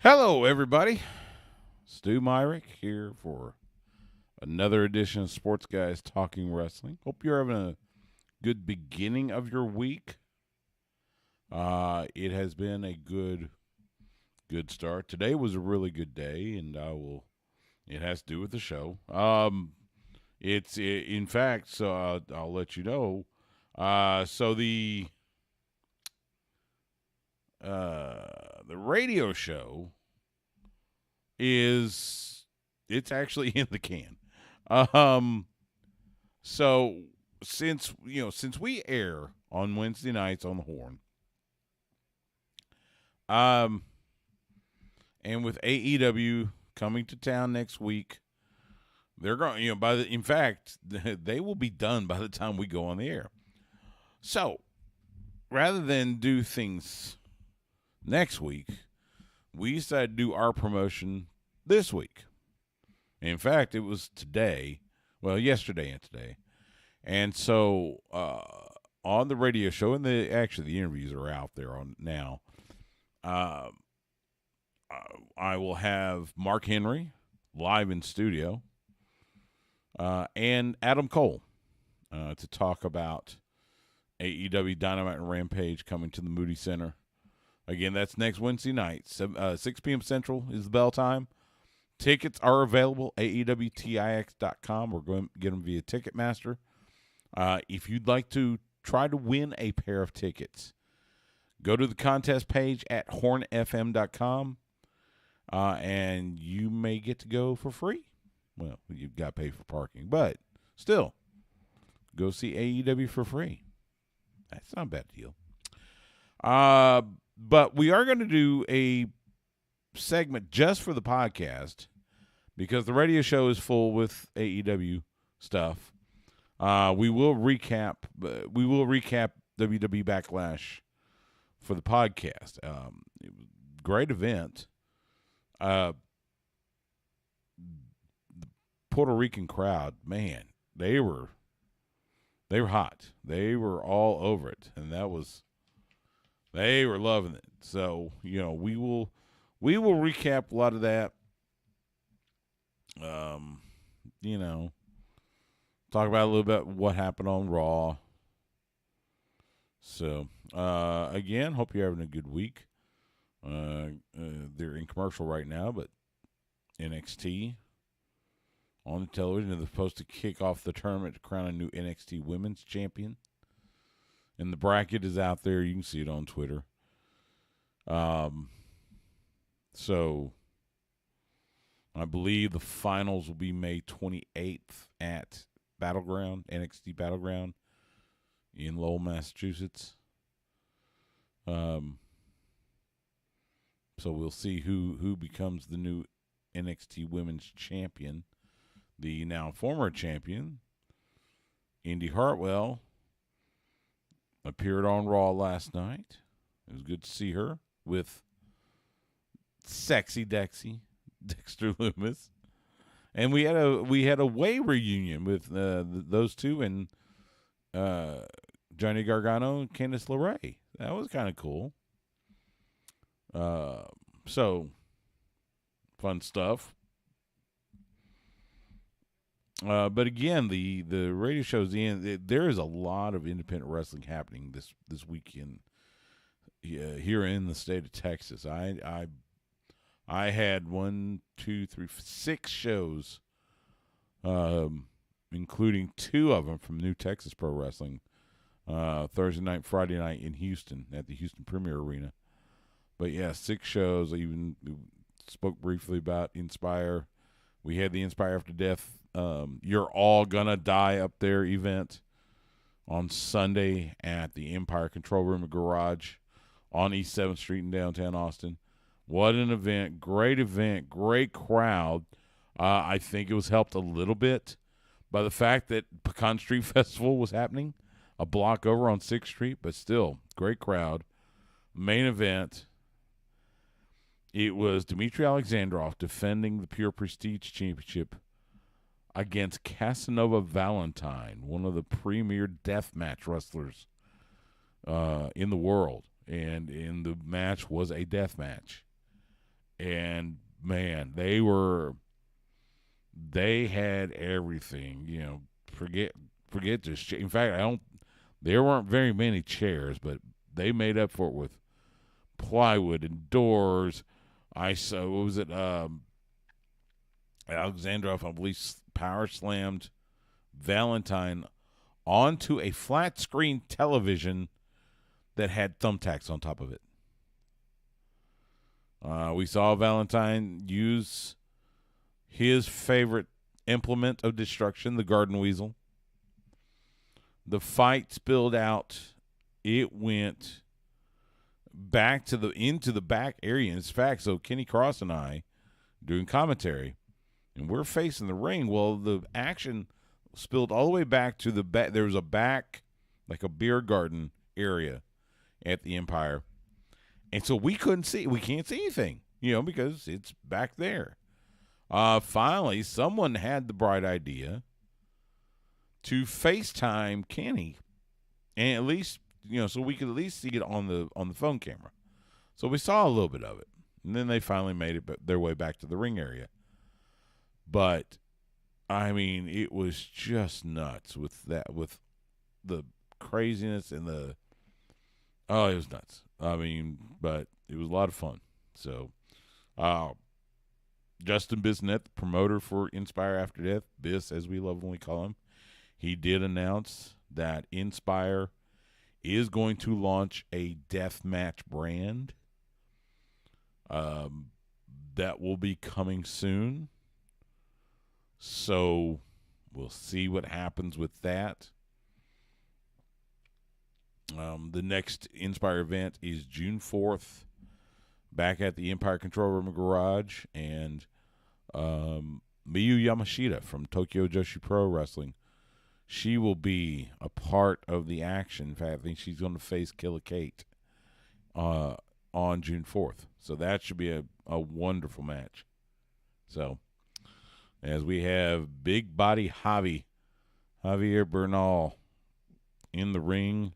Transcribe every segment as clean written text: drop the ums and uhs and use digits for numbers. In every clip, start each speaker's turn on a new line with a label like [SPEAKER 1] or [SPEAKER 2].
[SPEAKER 1] Hello, everybody. Stu Myrick here for another edition of Sports Guys Talking Wrestling. Hope you're having a good beginning of your week. It has been a good start. Today was a really good day, and it has to do with the show. In fact, so I'll let you know. So the radio show it's actually in the can. So since we air on Wednesday nights on the Horn, and with AEW coming to town next week, they're going. In fact, they will be done by the time we go on the air. So rather than do things next week, we decided to do our promotion this week. In fact, it was yesterday and today. And so on the radio show, and the interviews are out there on now, I will have Mark Henry live in studio and Adam Cole to talk about AEW Dynamite and Rampage coming to the Moody Center. Again, that's next Wednesday night, 6 p.m. Central is the bell time. Tickets are available, AEWTIX.com. We're going to get them via Ticketmaster. If you'd like to try to win a pair of tickets, go to the contest page at hornfm.com, and you may get to go for free. Well, you've got to pay for parking, but still, go see AEW for free. That's not a bad deal. But we are going to do a segment just for the podcast because the radio show is full with AEW stuff. We will recap WWE Backlash for the podcast. Great event. The Puerto Rican crowd, man, they were hot. They were all over it, and they were loving it. So, we will recap a lot of that. Talk about a little bit what happened on Raw. So, again, hope you're having a good week. They're in commercial right now, but NXT on the television, they're supposed to kick off the tournament to crown a new NXT Women's Champion. And the bracket is out there. You can see it on Twitter. So I believe the finals will be May 28th at NXT Battleground in Lowell, Massachusetts. So we'll see who becomes the new NXT Women's Champion. The now former champion, Indy Hartwell, appeared on Raw last night. It was good to see her with sexy Dexter Lumis, and we had a Way reunion with those two and Johnny Gargano and Candice LeRae. That was kind of cool. So fun stuff. But again, the radio show's there is a lot of independent wrestling happening this weekend here in the state of Texas. I had 6 shows, including 2 of them from New Texas Pro Wrestling, Thursday night, Friday night in Houston at the Houston Premier Arena. But yeah, 6 shows. I even spoke briefly about Inspire. We had the Inspire After Death You're All Gonna Die Up There event on Sunday at the Empire Control Room and Garage on East 7th Street in downtown Austin. What an event, great crowd. I think it was helped a little bit by the fact that Pecan Street Festival was happening a block over on 6th Street, but still, great crowd. Main event, it was Dmitry Alexandrov defending the Pure Prestige Championship against Casanova Valentine, one of the premier deathmatch wrestlers in the world. And the match was a death match. And man, they had everything. Forget this. In fact, there weren't very many chairs, but they made up for it with plywood and doors. What was it? Alexandrov, I believe, power slammed Valentine onto a flat screen television that had thumbtacks on top of it. We saw Valentine use his favorite implement of destruction, the garden weasel. The fight spilled out. It went back into the back area. In fact, so Kenny Cross and I doing commentary, and we're facing the ring. Well, the action spilled all the way back to the back. There was a back, like a beer garden area at the Empire. And so we can't see anything, because it's back there. Finally, someone had the bright idea to FaceTime Kenny, and at least, so we could at least see it on the phone camera. So we saw a little bit of it, and then they finally made their way back to the ring area. But I mean, it was just nuts with the craziness and it was nuts. I mean, but it was a lot of fun. So, Justin Bisnet, the promoter for Inspire After Death, Biss as we lovingly call him, he did announce that Inspire is going to launch a deathmatch brand. That will be coming soon. So we'll see what happens with that. The next Inspire event is June 4th, back at the Empire Control Room Garage, and Miyu Yamashita from Tokyo Joshi Pro Wrestling, she will be a part of the action. In fact, I think she's going to face Killa Kate on June 4th. So that should be a wonderful match. So, as we have big body Javier Bernal in the ring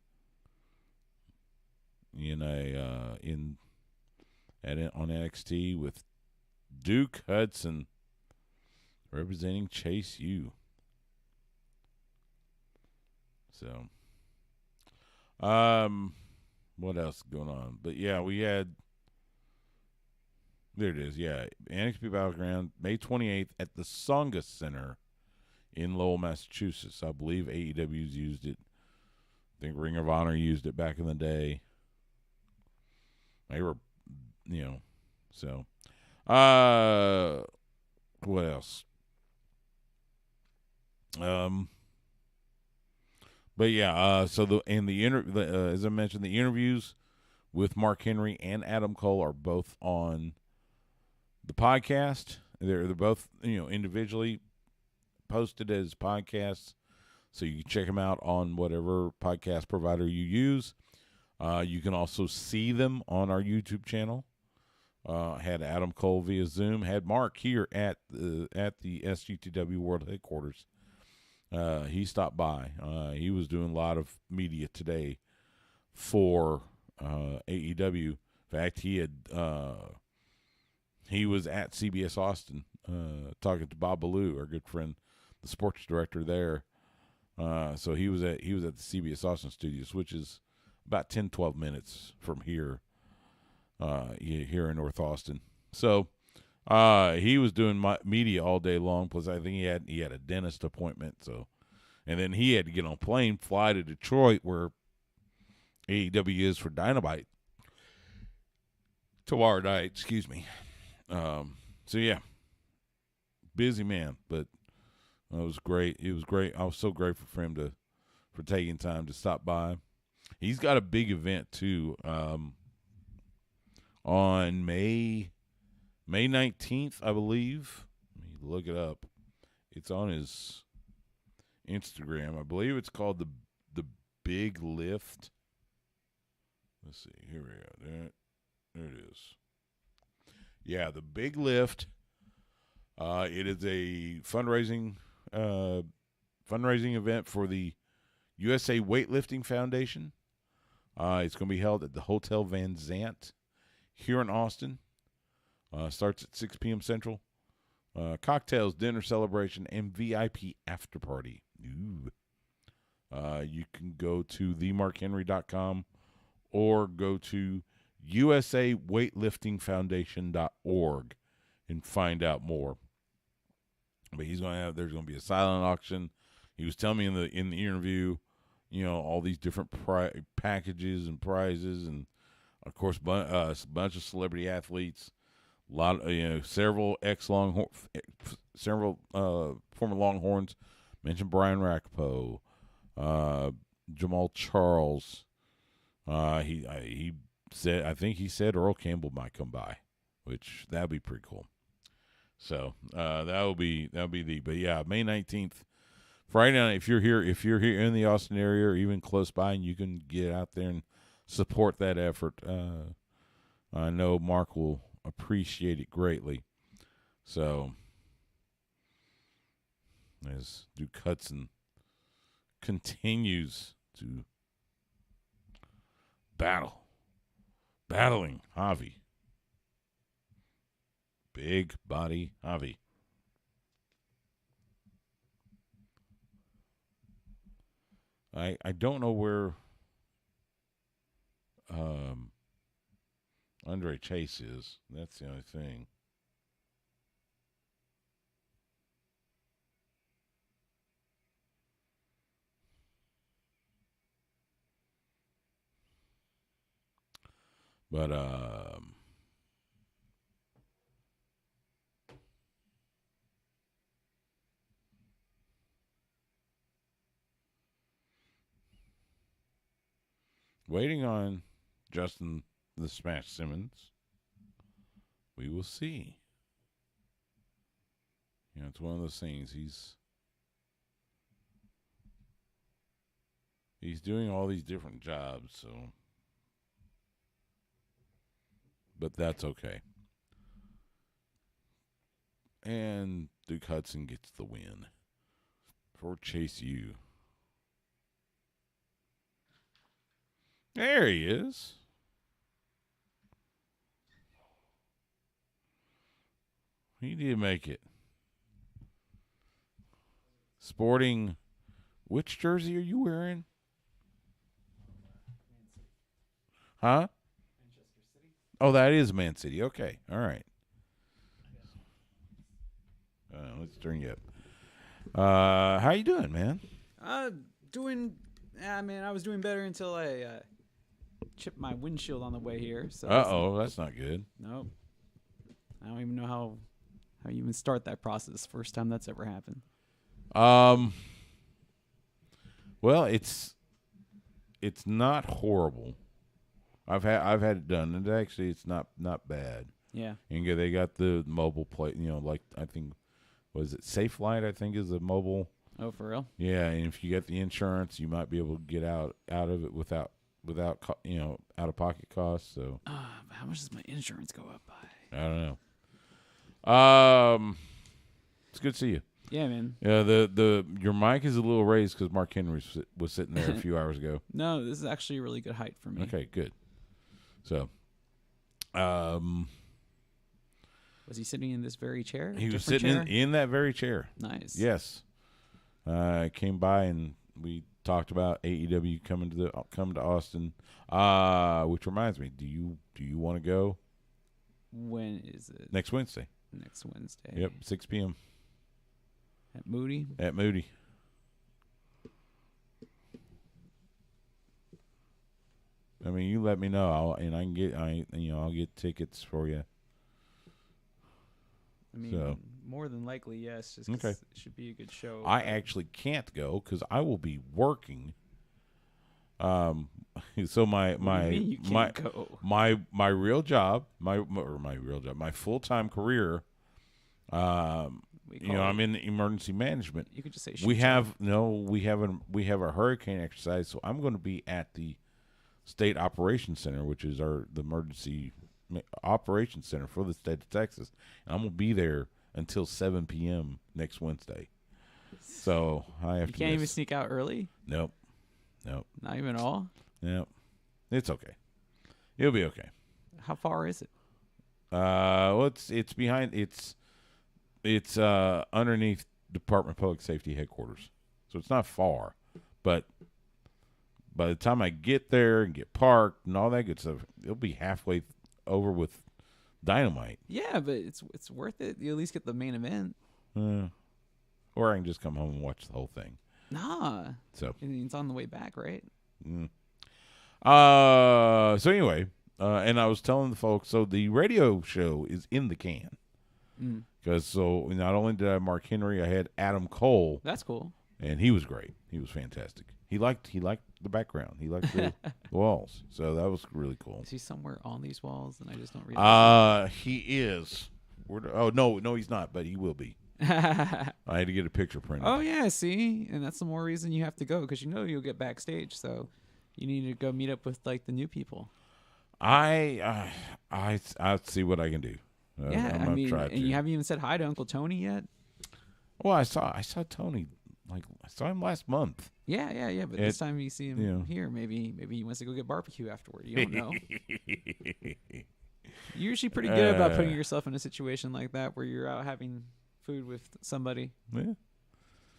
[SPEAKER 1] on NXT with Duke Hudson representing Chase U. So, what else is going on? But yeah, we had. There it is. Yeah, NXT Battleground, May 28th at the Songus Center in Lowell, Massachusetts. I believe AEW's used it. I think Ring of Honor used it back in the day. They were, so. What else? But yeah, so as I mentioned, the interviews with Mark Henry and Adam Cole are both on the podcast. They're both, individually posted as podcasts, so you can check them out on whatever podcast provider you use. You can also see them on our YouTube channel. Had Adam Cole via Zoom. Had Mark here at the SGTW World Headquarters. He stopped by. He was doing a lot of media today for AEW. In fact, he was at CBS Austin talking to Bob Ballou, our good friend, the sports director there. So he was at the CBS Austin studios, which is about 10, 12 minutes from here, here in North Austin. So he was doing media all day long. Plus, I think he had a dentist appointment. So, and then he had to get on a plane, fly to Detroit, where AEW is for Dynamite tomorrow night. Excuse me. So yeah, busy man, but it was great. It was great. I was so grateful for him for taking time to stop by. He's got a big event too. On May 19th, I believe. Let me look it up. It's on his Instagram. I believe it's called the Big Lift. Let's see. Here we go. There it is. Yeah, the Big Lift. It is a fundraising event for the USA Weightlifting Foundation. It's going to be held at the Hotel Van Zant here in Austin. Starts at 6 p.m. Central. Cocktails, dinner celebration, and VIP after party. Ooh. You can go to themarkhenry.com or go to usaweightliftingfoundation.org and find out more. But there's going to be a silent auction. He was telling me in the interview, all these different packages and prizes, and of course, a bunch of celebrity athletes, a lot of several former Longhorns. Mentioned Brian Raccapo, Jamal Charles. He said, I think he said Earl Campbell might come by, which that'd be pretty cool. So that'll be but yeah, May 19th, Friday night. If you're here in the Austin area or even close by, and you can get out there and support that effort, I know Mark will appreciate it greatly. So as Duke Hudson continues to battling Javi. Big body Javi. I don't know where Andre Chase is. That's the only thing. But waiting on Justin the Smash Simmons. We will see. It's one of those things. He's doing all these different jobs, so, but that's okay. And Duke Hudson gets the win for Chase U. There he is. He did make it. Sporting, which jersey are you wearing? Huh? Manchester City. Oh, that is Man City. Okay. All right. Let's turn you up. How you doing, man?
[SPEAKER 2] Man, I was doing better until I chipped my windshield on the way here. So
[SPEAKER 1] that's not good.
[SPEAKER 2] Nope. I don't even know how you even start that process. First time that's ever happened.
[SPEAKER 1] Well, it's not horrible. I've had it done, and actually, it's not bad.
[SPEAKER 2] Yeah.
[SPEAKER 1] And they got the mobile plate. Like I think, was it Safe Light? I think is the mobile.
[SPEAKER 2] Oh, for real?
[SPEAKER 1] Yeah, and if you get the insurance, you might be able to get out of it without out of pocket costs. So.
[SPEAKER 2] How much does my insurance go up by?
[SPEAKER 1] I don't know. It's good to see you.
[SPEAKER 2] Yeah, man.
[SPEAKER 1] Yeah, your mic is a little raised because Mark Henry was sitting there a few hours ago.
[SPEAKER 2] No, this is actually a really good height for me.
[SPEAKER 1] Okay, good. So,
[SPEAKER 2] was he sitting in this very chair?
[SPEAKER 1] He was sitting in that very chair.
[SPEAKER 2] Nice.
[SPEAKER 1] Yes. I came by and we talked about AEW coming to Austin. Which reminds me, do you want to go?
[SPEAKER 2] When is it?
[SPEAKER 1] Next Wednesday.
[SPEAKER 2] Next Wednesday.
[SPEAKER 1] Yep, 6 p.m.
[SPEAKER 2] At Moody.
[SPEAKER 1] At Moody. I mean, you let me know, I'll get tickets for you.
[SPEAKER 2] I mean, more than likely, yes. Just 'cause it should be a good show.
[SPEAKER 1] I actually can't go because I will be working. So my real job, my full-time career. I'm in emergency management.
[SPEAKER 2] You could just say
[SPEAKER 1] we have a hurricane exercise, so I'm going to be at the State Operations Center, which is the emergency operations center for the state of Texas. And I'm going to be there until 7 p.m. next Wednesday. So I have to.
[SPEAKER 2] You can't even sneak out early?
[SPEAKER 1] Nope.
[SPEAKER 2] Not even at all?
[SPEAKER 1] Nope. It's okay. It'll be okay.
[SPEAKER 2] How far is it?
[SPEAKER 1] Well, it's behind. It's underneath Department of Public Safety headquarters, so it's not far. But by the time I get there and get parked and all that good stuff, it'll be halfway over with Dynamite.
[SPEAKER 2] Yeah, but it's worth it. You at least get the main event.
[SPEAKER 1] Or I can just come home and watch the whole thing.
[SPEAKER 2] Nah.
[SPEAKER 1] So
[SPEAKER 2] It's on the way back, right?
[SPEAKER 1] So anyway, and I was telling the folks, so the radio show is in the can. Because so not only did I have Mark Henry, I had Adam Cole.
[SPEAKER 2] That's cool.
[SPEAKER 1] And he was great. He was fantastic. He liked the background. He liked the walls. So that was really cool.
[SPEAKER 2] Is he somewhere on these walls and I just don't realize?
[SPEAKER 1] He is. No, he's not, but he will be. I had to get a picture printed.
[SPEAKER 2] Oh yeah, see, and that's the more reason you have to go because you'll get backstage. So you need to go meet up with like the new people.
[SPEAKER 1] I'll see what I can do.
[SPEAKER 2] Yeah,
[SPEAKER 1] I'm gonna try
[SPEAKER 2] and you haven't even said hi to Uncle Tony yet.
[SPEAKER 1] Well, I saw Tony. I saw him last month.
[SPEAKER 2] Yeah. But this time you see him here. Maybe he wants to go get barbecue afterward. You don't know. You're usually pretty good about putting yourself in a situation like that where you're out having food with somebody.
[SPEAKER 1] Yeah.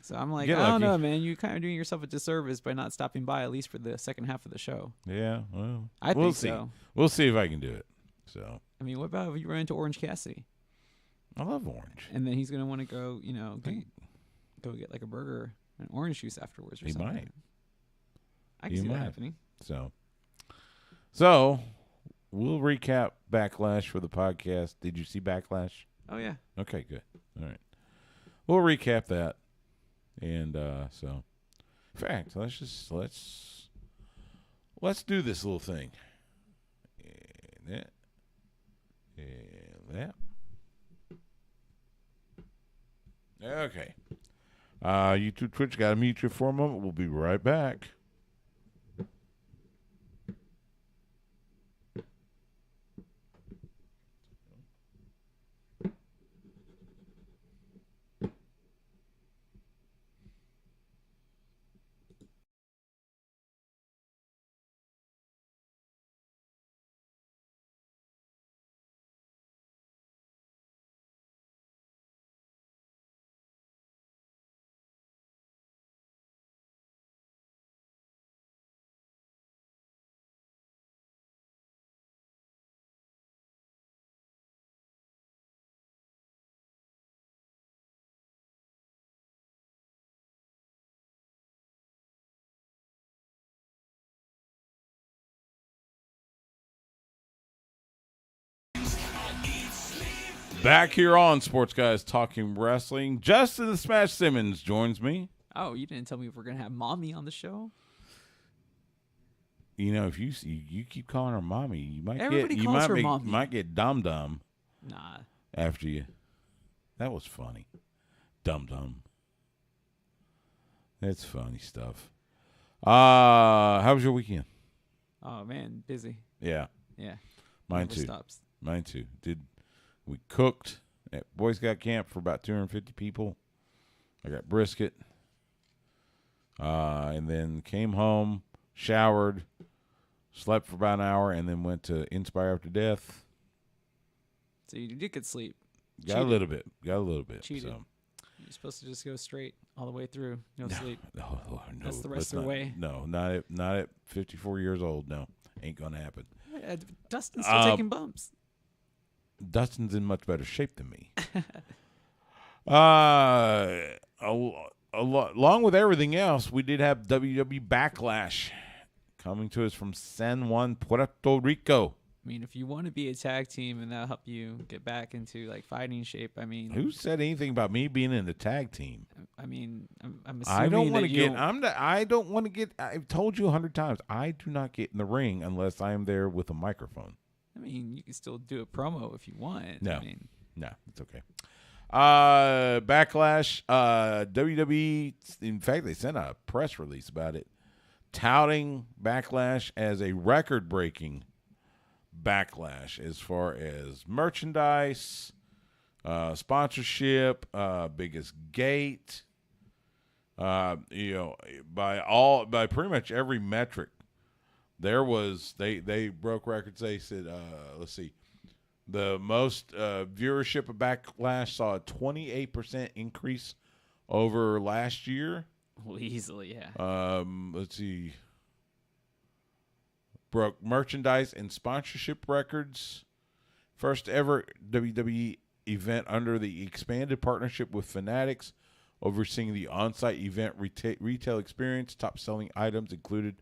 [SPEAKER 2] So I'm like, I don't know, man. You're kind of doing yourself a disservice by not stopping by at least for the second half of the show.
[SPEAKER 1] Yeah, well,
[SPEAKER 2] I think
[SPEAKER 1] see.
[SPEAKER 2] so.
[SPEAKER 1] We'll see if I can do it. So.
[SPEAKER 2] I mean, what about if you run into Orange Cassidy?
[SPEAKER 1] I love Orange.
[SPEAKER 2] And then he's gonna want to go, go get like a burger and orange juice afterwards or something.
[SPEAKER 1] Might.
[SPEAKER 2] I can see that happening.
[SPEAKER 1] So we'll recap Backlash for the podcast. Did you see Backlash?
[SPEAKER 2] Oh yeah.
[SPEAKER 1] Okay, good. All right. We'll recap that. And so in fact, let's do this little thing. And that. And that. Okay. YouTube, Twitch, got to mute you for a moment. We'll be right back. Back here on Sports Guys Talking Wrestling, Justin the Smash Simmons joins me.
[SPEAKER 2] Oh, you didn't tell me if we're gonna have Mommy on the show.
[SPEAKER 1] You know, if you keep calling her Mommy, you might
[SPEAKER 2] Mommy.
[SPEAKER 1] might get Dum Dum.
[SPEAKER 2] Nah.
[SPEAKER 1] After you, that was funny. Dum Dum. That's funny stuff. How was your weekend?
[SPEAKER 2] Oh man, busy.
[SPEAKER 1] Yeah.
[SPEAKER 2] Yeah.
[SPEAKER 1] Mine
[SPEAKER 2] Never
[SPEAKER 1] too.
[SPEAKER 2] Stops.
[SPEAKER 1] Mine too. We cooked at Boy Scout camp for about 250 people. I got brisket. And then came home, showered, slept for about an hour, and then went to Inspire After Death.
[SPEAKER 2] So you did get sleep.
[SPEAKER 1] Got a little bit.
[SPEAKER 2] Cheated.
[SPEAKER 1] So.
[SPEAKER 2] You're supposed to just go straight all the way through. No sleep.
[SPEAKER 1] No.
[SPEAKER 2] That's the rest of the way.
[SPEAKER 1] No, not at 54 years old. No, ain't gonna happen.
[SPEAKER 2] Dustin's still taking bumps.
[SPEAKER 1] Dustin's in much better shape than me. Along with everything else, we did have WWE Backlash coming to us from San Juan, Puerto Rico.
[SPEAKER 2] I mean, if you want to be a tag team and that'll help you get back into like fighting shape, I mean,
[SPEAKER 1] who said anything about me being in the tag team?
[SPEAKER 2] I mean, I'm assuming
[SPEAKER 1] I don't want to get.
[SPEAKER 2] don't...
[SPEAKER 1] I don't want to get. I've told you 100 times. I do not get in the ring unless I am there with a microphone.
[SPEAKER 2] I mean, you can still do a promo if you want.
[SPEAKER 1] No,
[SPEAKER 2] I mean,
[SPEAKER 1] no, it's okay. Backlash. WWE. In fact, they sent a press release about it, touting Backlash as a record-breaking Backlash as far as merchandise, sponsorship, biggest gate. By pretty much every metric. There was they broke records. They said, let's see, The most viewership of Backlash saw a 28% increase over last year.
[SPEAKER 2] Well, easily, yeah.
[SPEAKER 1] Let's see. Broke merchandise and sponsorship records. First ever WWE event under the expanded partnership with Fanatics, overseeing the on-site event retail experience. Top-selling items included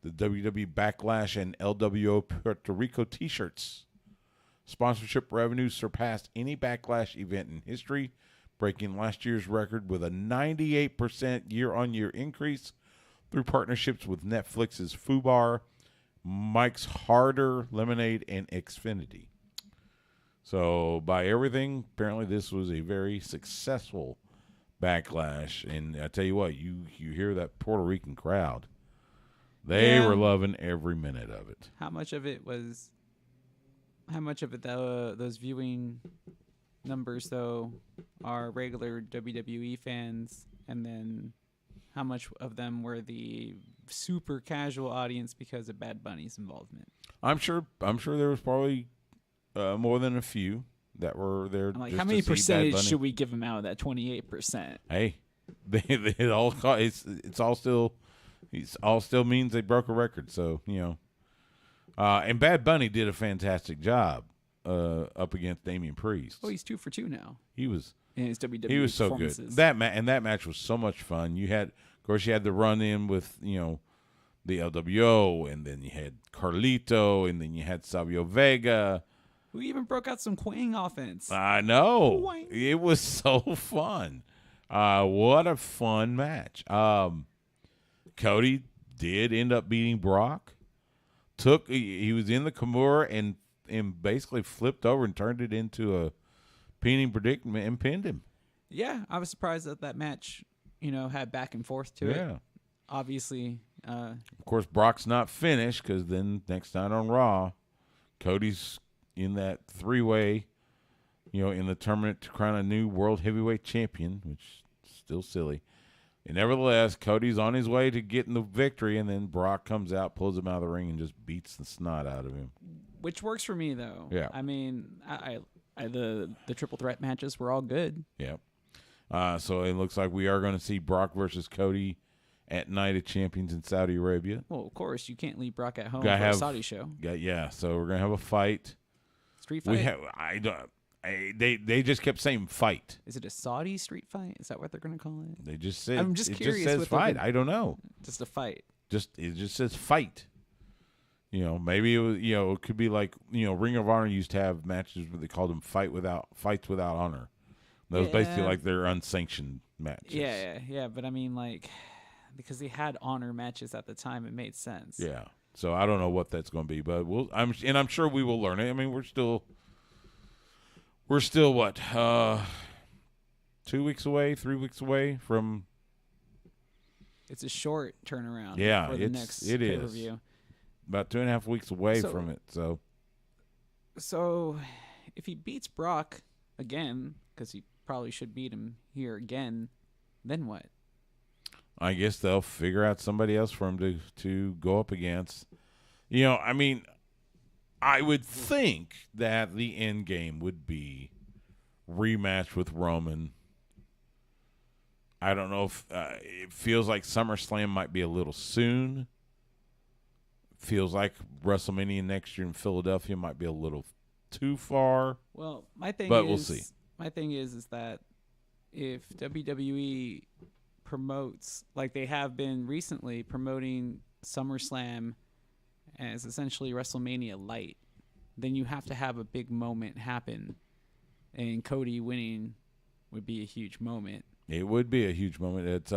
[SPEAKER 1] the WWE Backlash and LWO Puerto Rico T-shirts. Sponsorship revenues surpassed any Backlash event in history, breaking last year's record with a 98% year-on-year increase through partnerships with Netflix's FUBAR, Mike's Harder Lemonade, and Xfinity. So, by everything, apparently this was a very successful Backlash. And I tell you what, you hear that Puerto Rican crowd. They were loving every minute of it.
[SPEAKER 2] How much of it, those viewing numbers, though, are regular WWE fans? And then how much of them were the super casual audience because of Bad Bunny's involvement?
[SPEAKER 1] I'm sure there was probably more than a few that were there.
[SPEAKER 2] I'm like,
[SPEAKER 1] just
[SPEAKER 2] how many
[SPEAKER 1] to see Bad
[SPEAKER 2] percentage
[SPEAKER 1] Bunny.
[SPEAKER 2] should we give them out of that 28%?
[SPEAKER 1] Hey, it all still means they broke a record. So and Bad Bunny did a fantastic job up against Damian Priest.
[SPEAKER 2] Oh, he's 2 for 2 now.
[SPEAKER 1] He was
[SPEAKER 2] in his WWE
[SPEAKER 1] he was so good.
[SPEAKER 2] performances.
[SPEAKER 1] That match was so much fun. You had the run in with the LWO, and then you had Carlito, and then you had Savio Vega.
[SPEAKER 2] Who even broke out some Quang offense.
[SPEAKER 1] I know.
[SPEAKER 2] Quang.
[SPEAKER 1] It was so fun. What a fun match. Cody did end up beating Brock. He was in the Kimura and basically flipped over and turned it into a pinning predicament and pinned him.
[SPEAKER 2] Yeah, I was surprised that match, had back and forth to it. Obviously.
[SPEAKER 1] Of course, Brock's not finished because then next night on Raw, Cody's in that 3-way, in the tournament to crown a new world heavyweight champion, which is still silly. And nevertheless, Cody's on his way to getting the victory, and then Brock comes out, pulls him out of the ring, and just beats the snot out of him.
[SPEAKER 2] Which works for me, though.
[SPEAKER 1] Yeah.
[SPEAKER 2] I mean, the triple threat matches were all good.
[SPEAKER 1] Yeah. So it looks like we are going to see Brock versus Cody at Night of Champions in Saudi Arabia.
[SPEAKER 2] Well, of course, you can't leave Brock at home for a Saudi show.
[SPEAKER 1] Yeah. So we're going to have a fight.
[SPEAKER 2] Street fight?
[SPEAKER 1] They just kept saying fight.
[SPEAKER 2] Is it a Saudi street fight? Is that what they're going to call it?
[SPEAKER 1] They just said.
[SPEAKER 2] I'm just curious.
[SPEAKER 1] It just says fight. I don't know.
[SPEAKER 2] Just a fight.
[SPEAKER 1] It just says fight. Maybe it was. It could be like Ring of Honor used to have matches where they called them fights without honor. That was basically like their unsanctioned matches.
[SPEAKER 2] Yeah. But I mean, because they had honor matches at the time, it made sense.
[SPEAKER 1] Yeah. So I don't know what that's going to be, but I'm sure we will learn it. I mean, we're still what 2 weeks away, 3 weeks away from.
[SPEAKER 2] It's a short turnaround.
[SPEAKER 1] Yeah,
[SPEAKER 2] for the next
[SPEAKER 1] it
[SPEAKER 2] pay-per-view.
[SPEAKER 1] is about 2.5 weeks away from it.
[SPEAKER 2] So if he beats Brock again, because he probably should beat him here again, then what?
[SPEAKER 1] I guess they'll figure out somebody else for him to go up against. I mean, I would think that the end game would be rematch with Roman. I don't know if it feels like SummerSlam might be a little soon. Feels like WrestleMania next year in Philadelphia might be a little too far.
[SPEAKER 2] Well, we'll
[SPEAKER 1] see.
[SPEAKER 2] My thing is that if WWE promotes, like they have been recently promoting SummerSlam as essentially WrestleMania light, then you have to have a big moment happen, and Cody winning would be a huge moment.
[SPEAKER 1] It would be a huge moment. It's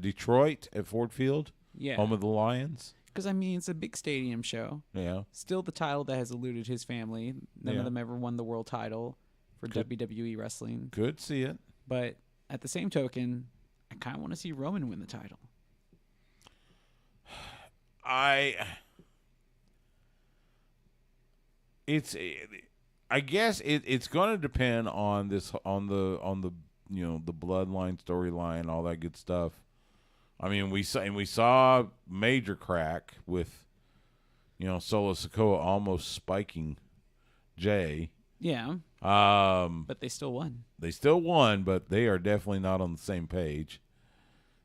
[SPEAKER 1] Detroit at Ford Field, home of the Lions.
[SPEAKER 2] Because, I mean, it's a big stadium show.
[SPEAKER 1] Yeah.
[SPEAKER 2] Still the title that has eluded his family. None of them ever won the world title for WWE wrestling.
[SPEAKER 1] Could see it.
[SPEAKER 2] But at the same token, I kind of want to see Roman win the title.
[SPEAKER 1] I guess it's going to depend on the the bloodline storyline, all that good stuff. I mean, we saw major crack with Solo Sikoa almost spiking Jay.
[SPEAKER 2] Yeah.
[SPEAKER 1] But
[SPEAKER 2] they still won.
[SPEAKER 1] They still won, but they are definitely not on the same page.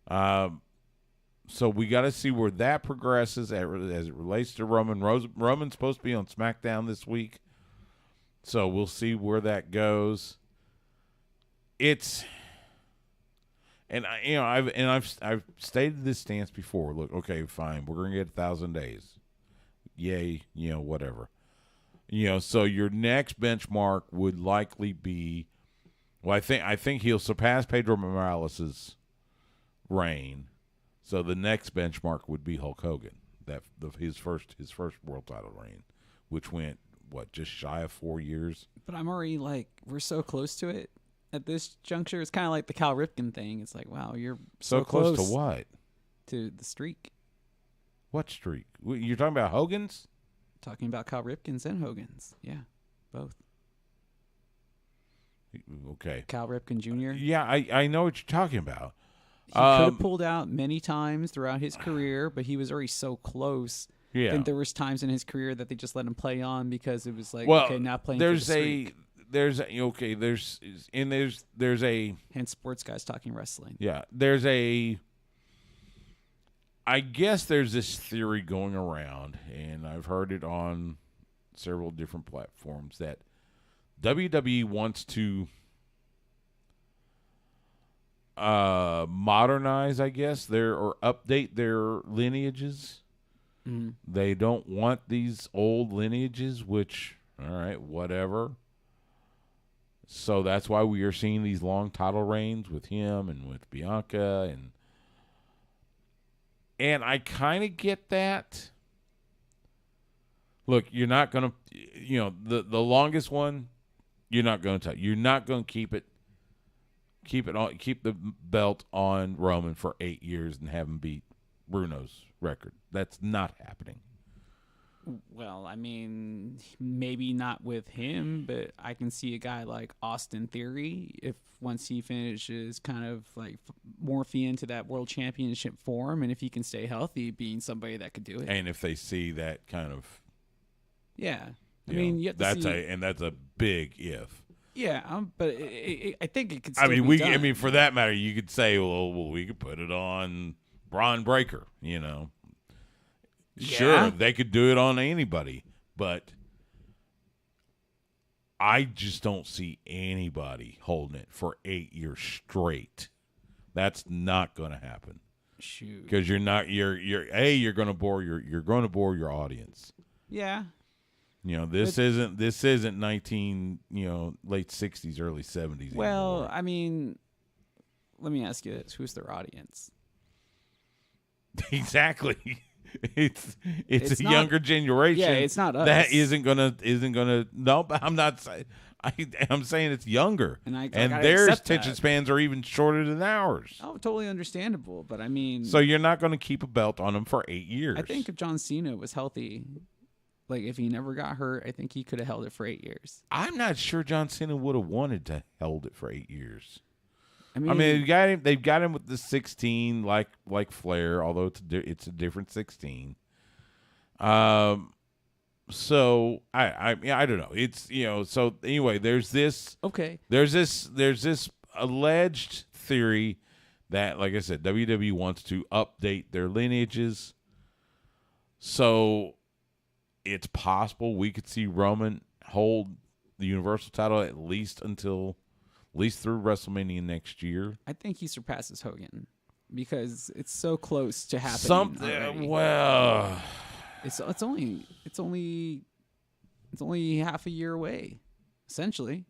[SPEAKER 1] So we got to see where that progresses as it relates to Roman. Roman's supposed to be on SmackDown this week, so we'll see where that goes. I've stated this stance before. Look, okay, fine, we're gonna get 1,000 days. Yay, whatever. So your next benchmark would likely be, well, I think he'll surpass Pedro Morales' reign. So the next benchmark would be Hulk Hogan, his first world title reign, which went just shy of 4 years.
[SPEAKER 2] But I'm already we're so close to it at this juncture. It's kind of like the Cal Ripken thing. It's like, wow, you're so
[SPEAKER 1] close to what?
[SPEAKER 2] To the streak.
[SPEAKER 1] What streak? You're talking about Hogan's?
[SPEAKER 2] Talking about Cal Ripken's and Hogan's. Yeah, both.
[SPEAKER 1] Okay.
[SPEAKER 2] Cal Ripken Jr.
[SPEAKER 1] Yeah, I know what you're talking about.
[SPEAKER 2] He could have pulled out many times throughout his career, but he was already so close.
[SPEAKER 1] Yeah.
[SPEAKER 2] I think there was times in his career that they just let him play on because it was okay, now playing
[SPEAKER 1] there's
[SPEAKER 2] for the streak.
[SPEAKER 1] There's a
[SPEAKER 2] hence sports guys talking wrestling.
[SPEAKER 1] Yeah, I guess there's this theory going around, and I've heard it on several different platforms, that WWE wants to modernize, I guess, or update their lineages.
[SPEAKER 2] Mm-hmm.
[SPEAKER 1] They don't want these old lineages, which, all right, whatever. So that's why we are seeing these long title reigns with him and with Bianca, and I kind of get that. Look, you're not going to, the longest one, you're not going to You're not going to keep the belt on Roman for 8 years and have him beat Bruno's record. That's not happening.
[SPEAKER 2] Well, I mean, maybe not with him, but I can see a guy like Austin Theory, if once he finishes kind of morphing into that world championship form, and if he can stay healthy, being somebody that could do it.
[SPEAKER 1] And if they see that kind of,
[SPEAKER 2] yeah, I mean, you have to
[SPEAKER 1] that's a big if.
[SPEAKER 2] Yeah, but I think it could. Still be done.
[SPEAKER 1] I mean, for that matter, you could say, well, we could put it on Braun Breaker. Sure, they could do it on anybody, but I just don't see anybody holding it for 8 years straight. That's not going to happen.
[SPEAKER 2] Shoot,
[SPEAKER 1] because you're going to bore your audience.
[SPEAKER 2] Yeah.
[SPEAKER 1] This isn't 19, late 60s, early 70s.
[SPEAKER 2] Well,
[SPEAKER 1] anymore.
[SPEAKER 2] I mean, let me ask you this: who's their audience?
[SPEAKER 1] Exactly. It's a younger generation.
[SPEAKER 2] Yeah, it's not us.
[SPEAKER 1] That isn't gonna. No, but I'm not saying. I'm saying it's younger,
[SPEAKER 2] and
[SPEAKER 1] their attention spans are even shorter than ours.
[SPEAKER 2] Oh, totally understandable. But I mean,
[SPEAKER 1] so you're not going to keep a belt on him for 8 years.
[SPEAKER 2] I think if John Cena was healthy, if he never got hurt, I think he could have held it for 8 years.
[SPEAKER 1] I'm not sure John Cena would have wanted to hold it for 8 years.
[SPEAKER 2] I mean,
[SPEAKER 1] they've got him with the 16, like Flair, although it's a different 16. So I don't know. It's so anyway. There's this alleged theory that, like I said, WWE wants to update their lineages. So it's possible we could see Roman hold the Universal title at least through WrestleMania next year.
[SPEAKER 2] I think he surpasses Hogan because it's so close to happening.
[SPEAKER 1] Well,
[SPEAKER 2] it's only half a year away, essentially.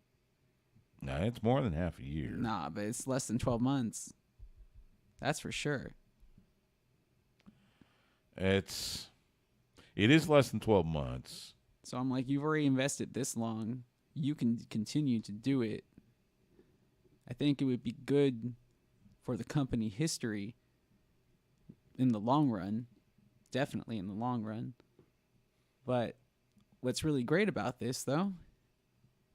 [SPEAKER 1] No, it's more than half a year.
[SPEAKER 2] Nah, but it's less than 12 months. That's for sure.
[SPEAKER 1] It is less than 12 months.
[SPEAKER 2] So I'm like, you've already invested this long. You can continue to do it. I think it would be good for the company history in the long run. Definitely in the long run. But what's really great about this, though,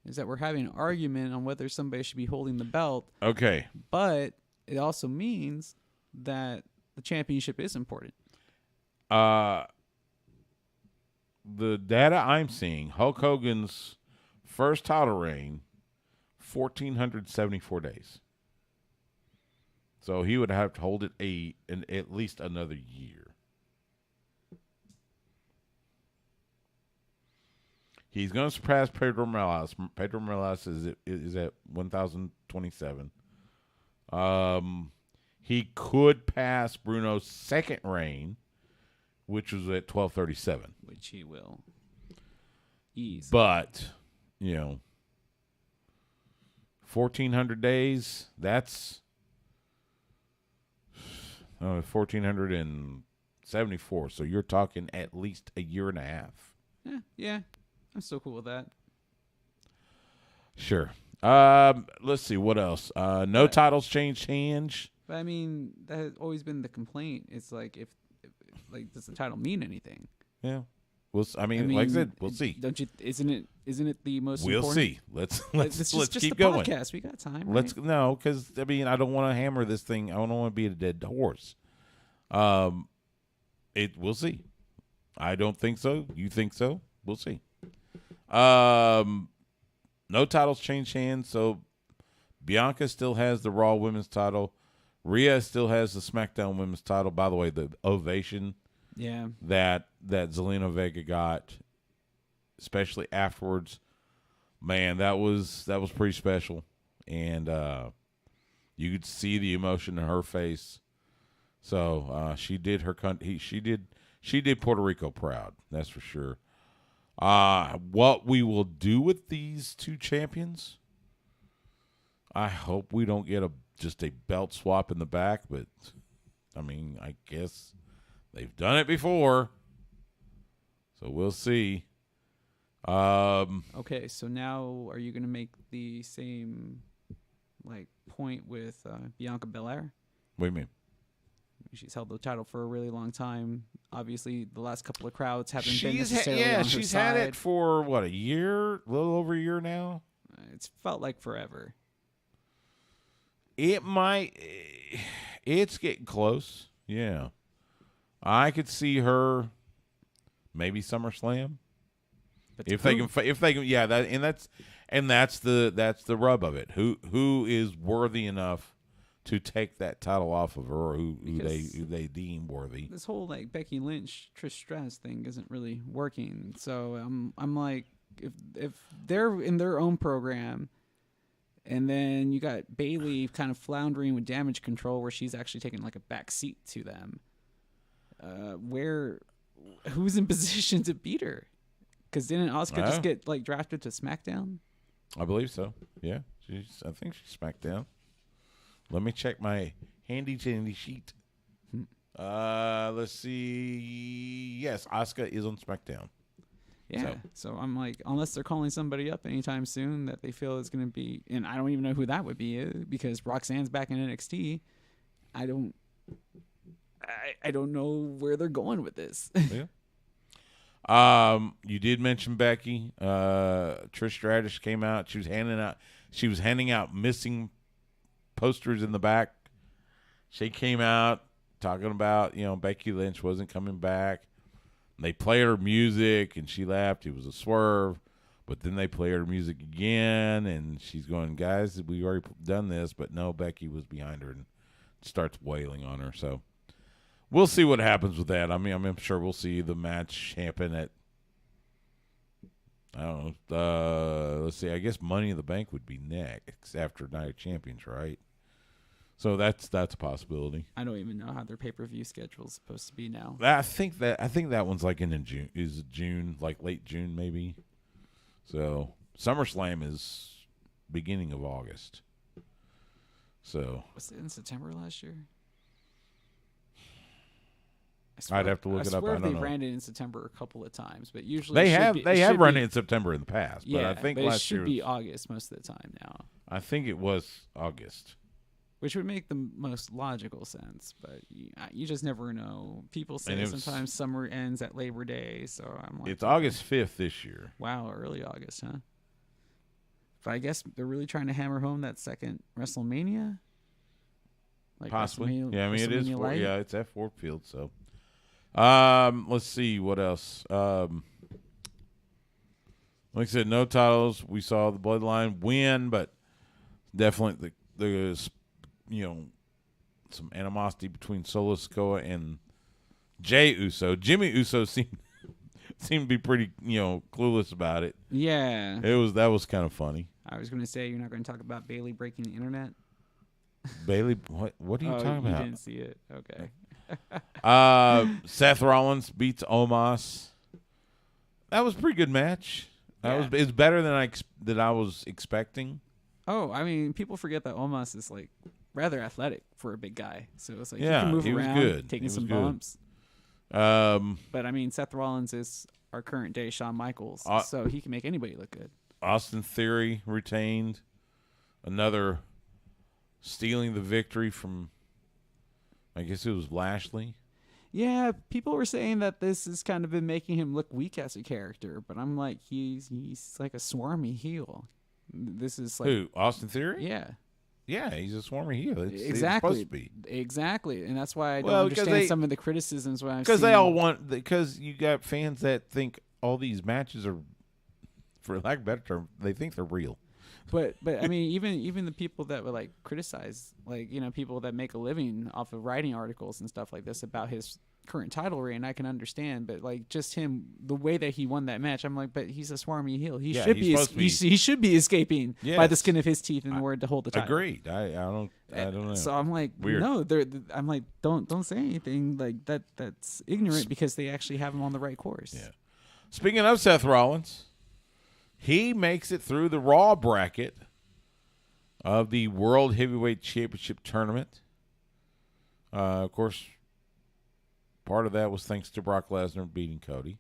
[SPEAKER 2] is that we're having an argument on whether somebody should be holding the belt.
[SPEAKER 1] Okay.
[SPEAKER 2] But it also means that the championship is important.
[SPEAKER 1] The data I'm seeing, Hulk Hogan's First title reign, 1,474 days. So he would have to hold it in at least another year. He's going to surpass Pedro Morales. Pedro Morales is at 1,027. He could pass Bruno's second reign, which was at 1,237.
[SPEAKER 2] Which he will. Easy.
[SPEAKER 1] But, 1,400 days, that's 1,474. So you're talking at least a year and a half.
[SPEAKER 2] Yeah. I'm still cool with that.
[SPEAKER 1] Sure. Let's see. What else? No titles changed hands.
[SPEAKER 2] But I mean, that has always been the complaint. It's like, if does the title mean anything?
[SPEAKER 1] Yeah. I mean, like I said, we'll see.
[SPEAKER 2] Don't you? Isn't it the most?
[SPEAKER 1] We'll
[SPEAKER 2] important?
[SPEAKER 1] See. Let's
[SPEAKER 2] just
[SPEAKER 1] keep
[SPEAKER 2] the
[SPEAKER 1] going.
[SPEAKER 2] Podcast. We got time.
[SPEAKER 1] Let's
[SPEAKER 2] right?
[SPEAKER 1] no, because I mean, I don't want to hammer this thing. I don't want to be a dead horse. We'll see. I don't think so. You think so? We'll see. No titles change hands, so Bianca still has the Raw Women's title. Rhea still has the SmackDown Women's title. By the way, the ovation that Zelina Vega got, especially afterwards, man, that was pretty special, and you could see the emotion in her face. So she did her she did Puerto Rico proud. That's for sure. What we will do with these two champions, I hope we don't get just a belt swap in the back, but I mean, I guess they've done it before, so we'll see.
[SPEAKER 2] Okay, so now are you going to make the same point with Bianca Belair?
[SPEAKER 1] What do you mean?
[SPEAKER 2] She's held the title for a really long time. Obviously, the last couple of crowds haven't been necessarily on her
[SPEAKER 1] she's
[SPEAKER 2] side.
[SPEAKER 1] had it for, what, a year? A little over a year now?
[SPEAKER 2] It's felt like forever.
[SPEAKER 1] It's getting close. Yeah. I could see her maybe SummerSlam.
[SPEAKER 2] But
[SPEAKER 1] if they can, yeah, that's the rub of it. Who is worthy enough to take that title off of her, or who they deem worthy?
[SPEAKER 2] This whole Becky Lynch, Trish Stratus thing isn't really working. So I'm like, if they're in their own program, and then you got Bayley kind of floundering with Damage Control, where she's actually taking a back seat to them. Who's in position to beat her? Because didn't Asuka just get drafted to SmackDown?
[SPEAKER 1] I believe so. Yeah, I think she's SmackDown. Let me check my handy sheet. Let's see. Yes, Asuka is on SmackDown.
[SPEAKER 2] Yeah. So I'm like, unless they're calling somebody up anytime soon that they feel is going to be, and I don't even know who that would be, because Roxanne's back in NXT. I don't know where they're going with this.
[SPEAKER 1] Yeah. You did mention Becky. Trish Stratus came out. She was handing out missing posters in the back. She came out talking about, Becky Lynch wasn't coming back. They played her music and she laughed. It was a swerve. But then they played her music again, and she's going, guys, we've already done this. But no, Becky was behind her and starts wailing on her. So we'll see what happens with that. I mean, I'm sure we'll see the match happen at, I don't know. Let's see. I guess Money in the Bank would be next after Night of Champions, right? So that's a possibility.
[SPEAKER 2] I don't even know how their pay-per-view schedule is supposed to be now.
[SPEAKER 1] I think that one's in June. Is June, late June maybe? So SummerSlam is beginning of August. So
[SPEAKER 2] was it in September last year?
[SPEAKER 1] I'd have to look it up. I don't know.
[SPEAKER 2] They ran it in September a couple of times, but usually
[SPEAKER 1] they have run it in September in the past. But I think last year
[SPEAKER 2] it should be August most of the time now.
[SPEAKER 1] I think it was August,
[SPEAKER 2] which would make the most logical sense. But you just never know. People say sometimes summer ends at Labor Day, so I'm like,
[SPEAKER 1] it's August 5th this year.
[SPEAKER 2] Wow, early August, huh? But I guess they're really trying to hammer home that second WrestleMania.
[SPEAKER 1] Possibly, yeah. I mean, it is. It's at Ford Field, so. Let's see what else. Let's like I said, no titles. We saw the Bloodline win, but definitely there's some animosity between Solo Sikoa and Jey Uso. Jimmy Uso seemed to be pretty clueless about it.
[SPEAKER 2] Yeah,
[SPEAKER 1] that was kind of funny.
[SPEAKER 2] I was going to say you're not going to talk about Bailey breaking the internet.
[SPEAKER 1] Bailey, what are you talking about?
[SPEAKER 2] You didn't see it. Okay.
[SPEAKER 1] Seth Rollins beats Omos. That was a pretty good match. It's better than I was expecting.
[SPEAKER 2] Oh, I mean, people forget that Omos is like rather athletic for a big guy, so it's like
[SPEAKER 1] he
[SPEAKER 2] can move
[SPEAKER 1] was
[SPEAKER 2] around,
[SPEAKER 1] good.
[SPEAKER 2] taking some bumps.
[SPEAKER 1] But
[SPEAKER 2] I mean, Seth Rollins is our current day Shawn Michaels, so he can make anybody look good.
[SPEAKER 1] Austin Theory retained. Another stealing the victory from, I guess it was Lashley.
[SPEAKER 2] Yeah, people were saying that this has kind of been making him look weak as a character, but I'm like, he's like a swarmy heel. This is like
[SPEAKER 1] who? Austin Theory?
[SPEAKER 2] Yeah.
[SPEAKER 1] Yeah, he's a swarmy heel.
[SPEAKER 2] Exactly.
[SPEAKER 1] It's supposed to be.
[SPEAKER 2] Exactly, and that's why I don't understand some of the criticisms.
[SPEAKER 1] Because they all want, because you got fans that think all these matches are, for lack of a better term, they think they're real.
[SPEAKER 2] But I mean, even the people that would like criticize, like people that make a living off of writing articles and stuff like this about his current title reign, I can understand. But like just him, the way that he won that match, I'm like, but he's a swarmy heel. He should be escaping by the skin of his teeth in order to hold the title.
[SPEAKER 1] Agreed. I don't know.
[SPEAKER 2] So I'm like, weird. No, I'm like, don't say anything like that. That's ignorant because they actually have him on the right course.
[SPEAKER 1] Yeah. Speaking of Seth Rollins. He makes it through the Raw bracket of the World Heavyweight Championship tournament. Of course, part of that was thanks to Brock Lesnar beating Cody.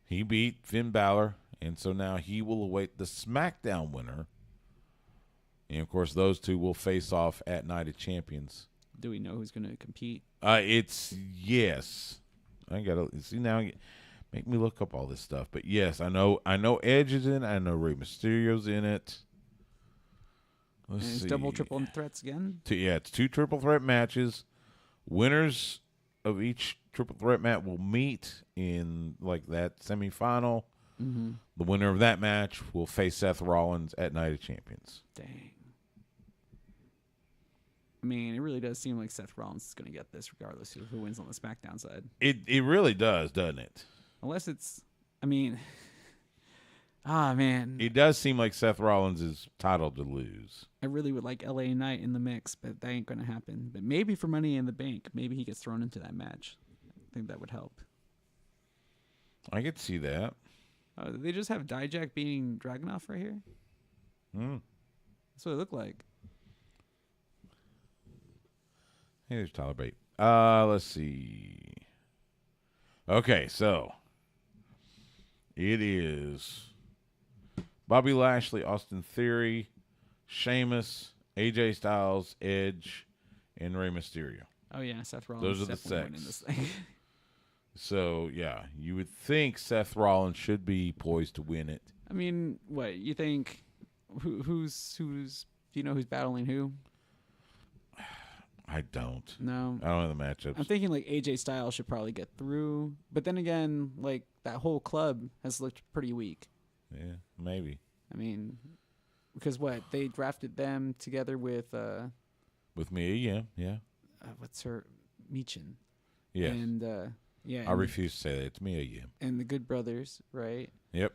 [SPEAKER 1] He beat Finn Balor, and so now he will await the SmackDown winner. And, of course, those two will face off at Night of Champions.
[SPEAKER 2] Do we know who's going to compete?
[SPEAKER 1] It's yes. I got to see now. Make me look up all this stuff. But, yes, I know Edge is in it. I know Rey Mysterio's in it. Let's see.
[SPEAKER 2] Double, triple threats again?
[SPEAKER 1] It's 2 triple threat matches. Winners of each triple threat match will meet in, like, that semifinal.
[SPEAKER 2] Mm-hmm.
[SPEAKER 1] The winner of that match will face Seth Rollins at Night of Champions.
[SPEAKER 2] Dang. I mean, it really does seem like Seth Rollins is going to get this regardless of who wins on the SmackDown side.
[SPEAKER 1] It really does, doesn't it?
[SPEAKER 2] Unless it's, I mean, man.
[SPEAKER 1] It does seem like Seth Rollins is titled to lose.
[SPEAKER 2] I really would like LA Knight in the mix, but that ain't going to happen. But maybe for Money in the Bank, maybe he gets thrown into that match. I think that would help.
[SPEAKER 1] I could see that.
[SPEAKER 2] Did they just have Dijak beating Dragunov right here? That's what it looked like.
[SPEAKER 1] Hey, there's Tyler Bate. Let's see. Okay, so it is Bobby Lashley, Austin Theory, Sheamus, AJ Styles, Edge, and Rey Mysterio.
[SPEAKER 2] Oh yeah, Seth Rollins.
[SPEAKER 1] Those are the
[SPEAKER 2] winning this thing.
[SPEAKER 1] So yeah, you would think Seth Rollins should be poised to win it.
[SPEAKER 2] I mean, what you think? Who's? Do you know who's battling who?
[SPEAKER 1] I don't.
[SPEAKER 2] No.
[SPEAKER 1] I don't know the matchups.
[SPEAKER 2] I'm thinking like AJ Styles should probably get through, but then again, like that whole club has looked pretty weak.
[SPEAKER 1] Yeah, maybe.
[SPEAKER 2] I mean, because they drafted them together with
[SPEAKER 1] Mia, yeah.
[SPEAKER 2] What's her Meechin?
[SPEAKER 1] Yeah.
[SPEAKER 2] And yeah.
[SPEAKER 1] I refuse to say that. It's Mia Yim.
[SPEAKER 2] And the Good Brothers, right?
[SPEAKER 1] Yep.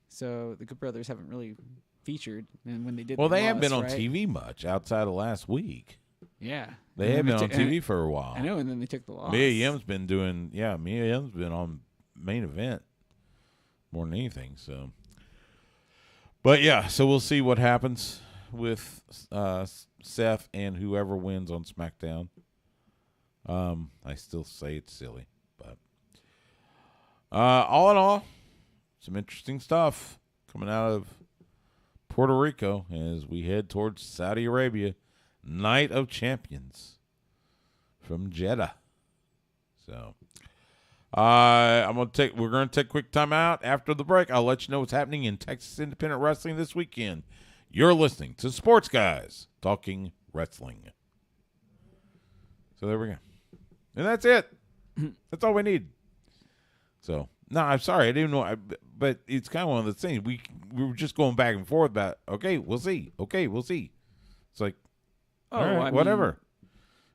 [SPEAKER 2] So the Good Brothers haven't really featured, and when they did,
[SPEAKER 1] they haven't been on TV much outside of last week.
[SPEAKER 2] Yeah,
[SPEAKER 1] they have been on TV for a while.
[SPEAKER 2] I know, and then they took the loss.
[SPEAKER 1] Mia Yim's been doing. Yeah, Mia Yim's been on main event more than anything. So, but yeah, so we'll see what happens with Seth and whoever wins on SmackDown. I still say it's silly, but all in all, some interesting stuff coming out of Puerto Rico as we head towards Saudi Arabia. Night of Champions from Jeddah. So we're gonna take a quick time out. After the break, I'll let you know what's happening in Texas independent wrestling this weekend. You're listening to Sports Guys Talking Wrestling. So there we go. And that's it. That's all we need. So no, I'm sorry, I didn't know, but it's kind of one of the things we were just going back and forth about. Okay, we'll see. Okay, we'll see. It's like, all right, whatever.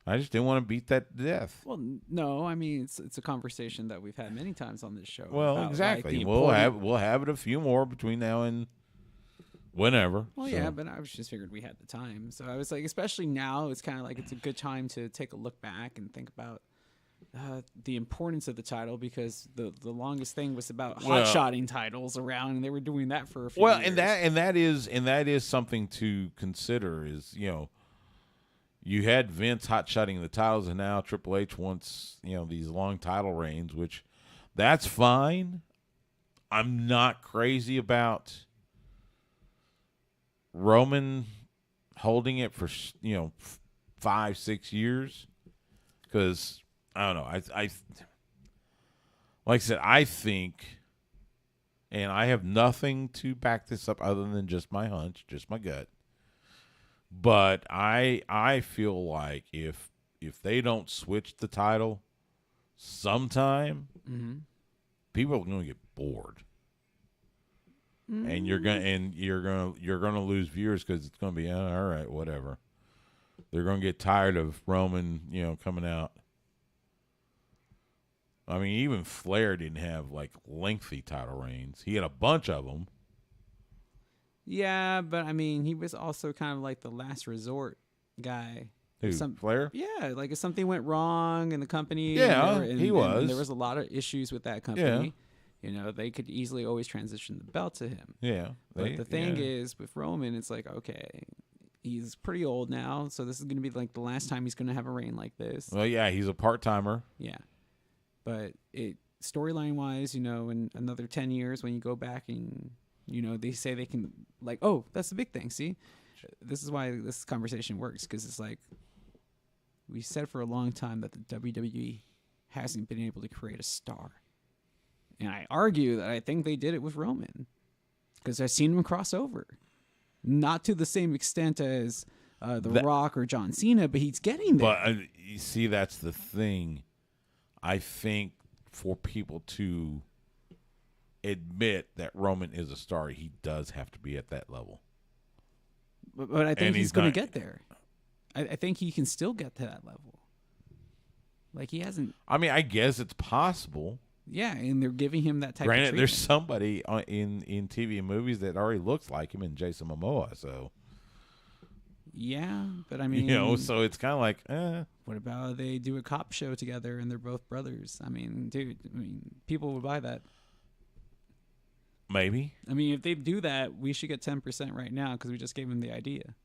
[SPEAKER 1] I just didn't want to beat that to death.
[SPEAKER 2] Well, no, I mean it's a conversation that we've had many times on this show.
[SPEAKER 1] Well,
[SPEAKER 2] about,
[SPEAKER 1] exactly.
[SPEAKER 2] Like,
[SPEAKER 1] we'll have it a few more between now and whenever.
[SPEAKER 2] Well,
[SPEAKER 1] so.
[SPEAKER 2] yeah, but I was just figured we had the time, so I was like, especially now, it's kind of like it's a good time to take a look back and think about the importance of the title, because the longest thing was about hot-shotting titles around, and they were doing that for a few years.
[SPEAKER 1] and that is something to consider. Is you had Vince hot-shotting the titles, and now Triple H wants these long title reigns, which that's fine. I'm not crazy about Roman holding it for 5-6 years, because I don't know. I like I said, I think, and I have nothing to back this up other than just my hunch, just my gut. But I feel like if they don't switch the title sometime, people are going to get bored. And you're gonna lose viewers, because it's gonna be all right, whatever. They're gonna get tired of Roman, coming out. I mean, even Flair didn't have like lengthy title reigns. He had a bunch of them.
[SPEAKER 2] Yeah, but I mean, he was also kind of like the last resort guy.
[SPEAKER 1] Who, Flair?
[SPEAKER 2] Yeah, like if something went wrong in the company.
[SPEAKER 1] Yeah,
[SPEAKER 2] he
[SPEAKER 1] was.
[SPEAKER 2] And there was a lot of issues with that company. Yeah. They could easily always transition the belt to him.
[SPEAKER 1] Yeah.
[SPEAKER 2] But the thing is, with Roman, it's like, okay, he's pretty old now, so this is going to be like the last time he's going to have a reign like this.
[SPEAKER 1] Well, yeah, he's a part-timer.
[SPEAKER 2] Yeah. But storyline-wise, in another 10 years, when you go back and, they say they can, like, oh, that's the big thing, see? This is why this conversation works, because it's like, we said for a long time that the WWE hasn't been able to create a star. And I argue that I think they did it with Roman, because I've seen him cross over. Not to the same extent as The Rock or John Cena, but he's getting there.
[SPEAKER 1] But you see, that's the thing. I think for people to admit that Roman is a star, he does have to be at that level.
[SPEAKER 2] But I think he's going to get there. I think he can still get to that level. Like, he hasn't.
[SPEAKER 1] I mean, I guess it's possible.
[SPEAKER 2] Yeah, and they're giving him that type of treatment.
[SPEAKER 1] There's somebody in TV and movies that already looks like him in Jason Momoa, so.
[SPEAKER 2] Yeah, but I mean.
[SPEAKER 1] So it's kind of like,
[SPEAKER 2] What about they do a cop show together and they're both brothers? I mean, dude, people would buy that.
[SPEAKER 1] Maybe.
[SPEAKER 2] I mean, if they do that, we should get 10% right now, because we just gave them the idea.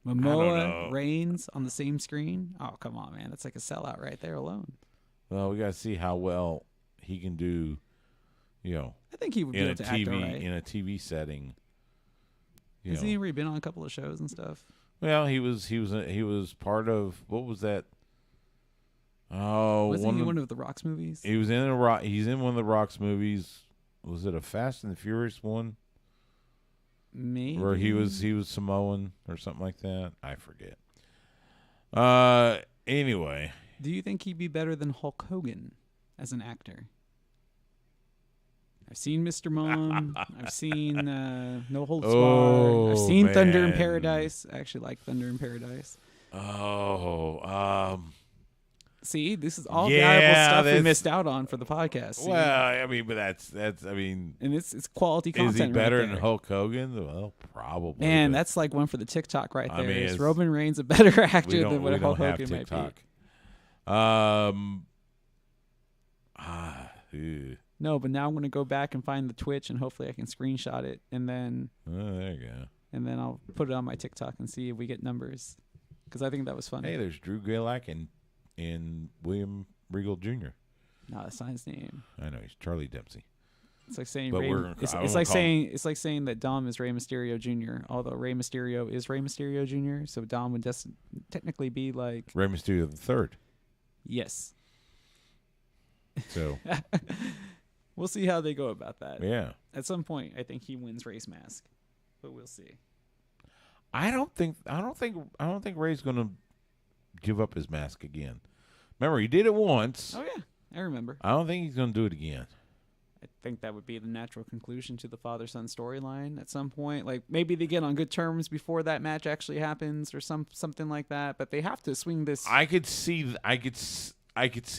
[SPEAKER 2] Momoa, Reigns on the same screen? Oh, come on, man. That's like a sellout right there alone.
[SPEAKER 1] Well, we got to see how well he can do,
[SPEAKER 2] I think he would be able to act all right.
[SPEAKER 1] In a TV setting.
[SPEAKER 2] Hasn't he already been on a couple of shows and stuff?
[SPEAKER 1] Well, he was part of, what was that? Oh,
[SPEAKER 2] wasn't he in one of the Rock's movies?
[SPEAKER 1] He was he's in one of the Rock's movies. Was it a Fast and the Furious one?
[SPEAKER 2] Maybe.
[SPEAKER 1] Where he was Samoan or something like that. I forget. Anyway.
[SPEAKER 2] Do you think he'd be better than Hulk Hogan as an actor? I've seen Mr. Mom. I've seen No Holds Barred. I've seen Thunder in Paradise. I actually like Thunder in Paradise. See, this is all valuable stuff we missed out on for the podcast. See?
[SPEAKER 1] Well, I mean, but that's I mean,
[SPEAKER 2] and it's quality content.
[SPEAKER 1] Is he better
[SPEAKER 2] right
[SPEAKER 1] than Hulk Hogan? Well, probably.
[SPEAKER 2] Man, that's like one for the TikTok right there. Is Roman Reigns a better actor than what Hulk Hogan might be? No, but now I'm going to go back and find the Twitch, and hopefully I can screenshot it, and then.
[SPEAKER 1] Oh, there you go.
[SPEAKER 2] And then I'll put it on my TikTok and see if we get numbers, because I think that was funny.
[SPEAKER 1] Hey, there's Drew Gulak and William Regal Jr.
[SPEAKER 2] No, that's not his name.
[SPEAKER 1] I know, he's Charlie Dempsey.
[SPEAKER 2] It's like saying it's like saying that Dom is Rey Mysterio Jr. Although Rey Mysterio is Rey Mysterio Jr., so Dom would just technically be like
[SPEAKER 1] Rey Mysterio the Third.
[SPEAKER 2] Yes.
[SPEAKER 1] So
[SPEAKER 2] we'll see how they go about that.
[SPEAKER 1] Yeah.
[SPEAKER 2] At some point, I think he wins Rey's mask, but we'll see.
[SPEAKER 1] I don't think Rey's going to give up his mask again. Remember, he did it once.
[SPEAKER 2] Oh yeah, I remember.
[SPEAKER 1] I don't think he's going to do it again.
[SPEAKER 2] I think that would be the natural conclusion to the father-son storyline at some point. Like maybe they get on good terms before that match actually happens, or something like that. But they have to swing this.
[SPEAKER 1] I could see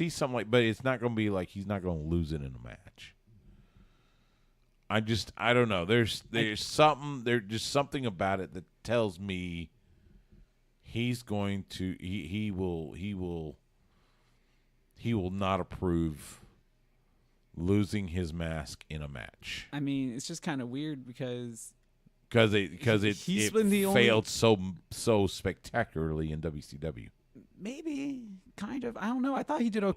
[SPEAKER 1] something like, but it's not going to be like he's not going to lose it in a match. I don't know. There's something about it that tells me he's going to he will not approve losing his mask in a match.
[SPEAKER 2] I mean, it's just kind of weird because
[SPEAKER 1] it failed so spectacularly in WCW.
[SPEAKER 2] Maybe kind of. I don't know. I thought he did no